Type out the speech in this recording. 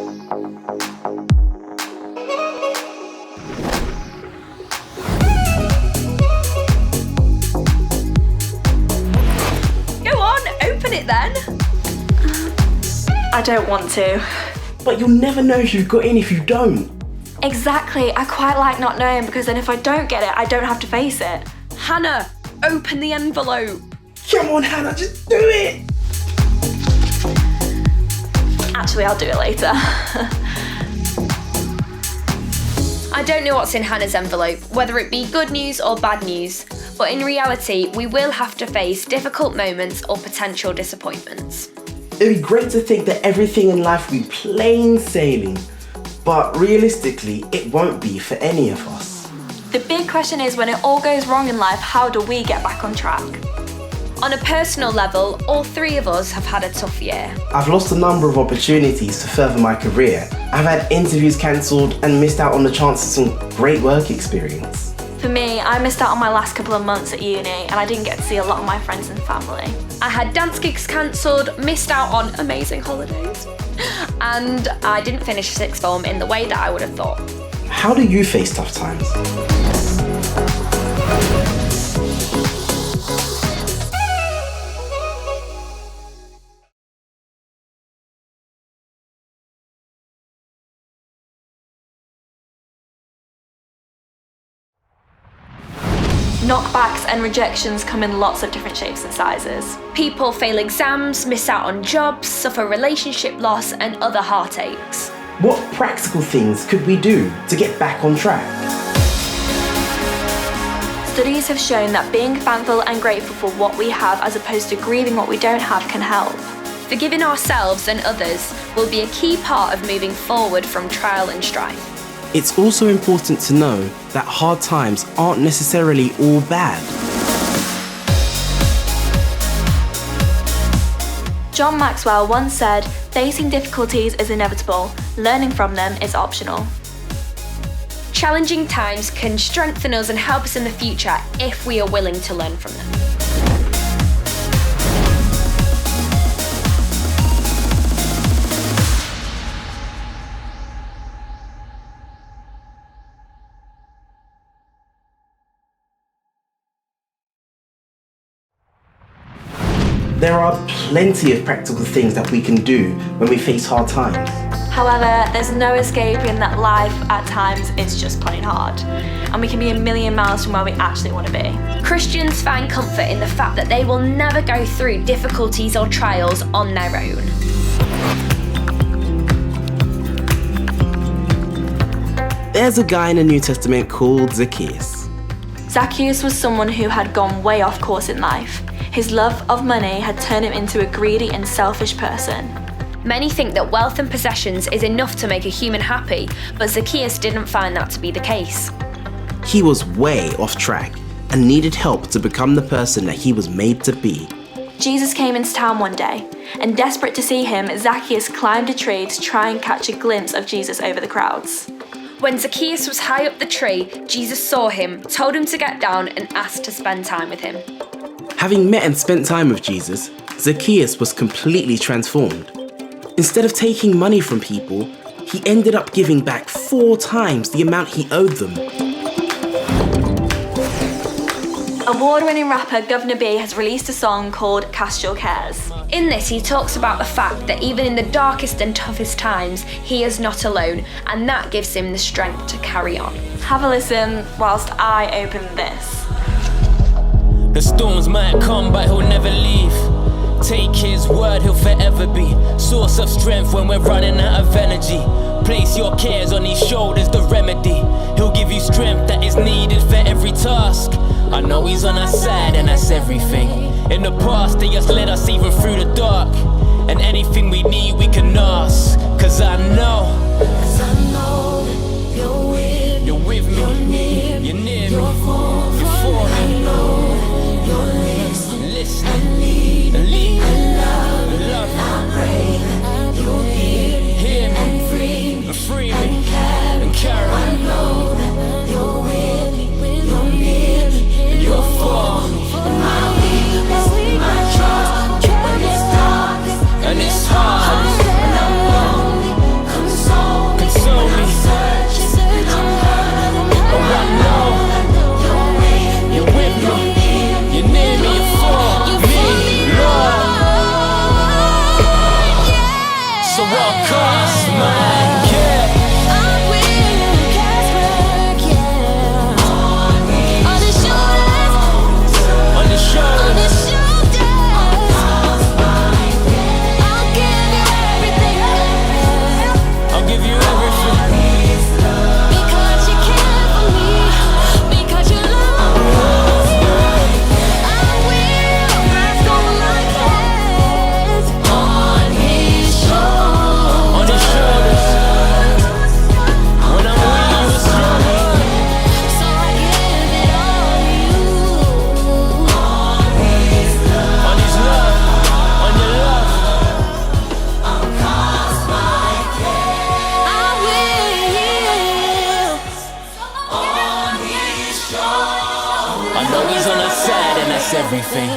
Go on, open it then. I don't want to. But you'll never know if you've got in if you don't. Exactly, I quite like not knowing because then if I don't get it, I don't have to face it. Hannah, open the envelope. Come on, Hannah, just do it. Actually, I'll do it later. I don't know what's in Hannah's envelope, whether it be good news or bad news, but in reality, we will have to face difficult moments or potential disappointments. It'd be great to think that everything in life will be plain sailing, but realistically, it won't be for any of us. The big question is, when it all goes wrong in life, how do we get back on track? On a personal level, all three of us have had a tough year. I've lost a number of opportunities to further my career. I've had interviews cancelled and missed out on the chance of some great work experience. For me, I missed out on my last couple of months at uni and I didn't get to see a lot of my friends and family. I had dance gigs cancelled, missed out on amazing holidays, and I didn't finish sixth form in the way that I would have thought. How do you face tough times? Knockbacks and rejections come in lots of different shapes and sizes. People fail exams, miss out on jobs, suffer relationship loss, and other heartaches. What practical things could we do to get back on track? Studies have shown that being thankful and grateful for what we have as opposed to grieving what we don't have can help. Forgiving ourselves and others will be a key part of moving forward from trial and strife. It's also important to know that hard times aren't necessarily all bad. John Maxwell once said, "Facing difficulties is inevitable, learning from them is optional." Challenging times can strengthen us and help us in the future if we are willing to learn from them. There are plenty of practical things that we can do when we face hard times. However, there's no escaping that life at times is just plain hard, and we can be a million miles from where we actually want to be. Christians find comfort in the fact that they will never go through difficulties or trials on their own. There's a guy in the New Testament called Zacchaeus. Zacchaeus was someone who had gone way off course in life. His love of money had turned him into a greedy and selfish person. Many think that wealth and possessions is enough to make a human happy, but Zacchaeus didn't find that to be the case. He was way off track and needed help to become the person that he was made to be. Jesus came into town one day, and desperate to see him, Zacchaeus climbed a tree to try and catch a glimpse of Jesus over the crowds. When Zacchaeus was high up the tree, Jesus saw him, told him to get down, and asked to spend time with him. Having met and spent time with Jesus, Zacchaeus was completely transformed. Instead of taking money from people, he ended up giving back 4 times the amount he owed them. Award-winning rapper Governor B has released a song called Cast Your Cares. In this, he talks about the fact that even in the darkest and toughest times, he is not alone, and that gives him the strength to carry on. Have a listen whilst I open this. The storms might come, but he'll never leave. Take his word, he'll forever be source of strength when we're running out of energy. Place your cares on his shoulders, the remedy. He'll give you strength that is needed for every task. I know he's on our side and that's everything. In the past, they just led us even through the dark. And anything we need, we can ask. Cause I know you're with me, you're near me, you're for me. Listen and lead and love me. Hear me and free me and carry me. You're with me and you're for me. And it's hard. cast my care. I will cast my care on his shoulders, On the shoulder. on his shoulders. I'll give you everything, I'll give you everything. because you care for me, because you love me. I will rest all my cares on his shoulders. On his shoulders. When I'm weak, you were stronger. So I give it all to you. On his love. On your love. I will. I know he's on our side and that's everything.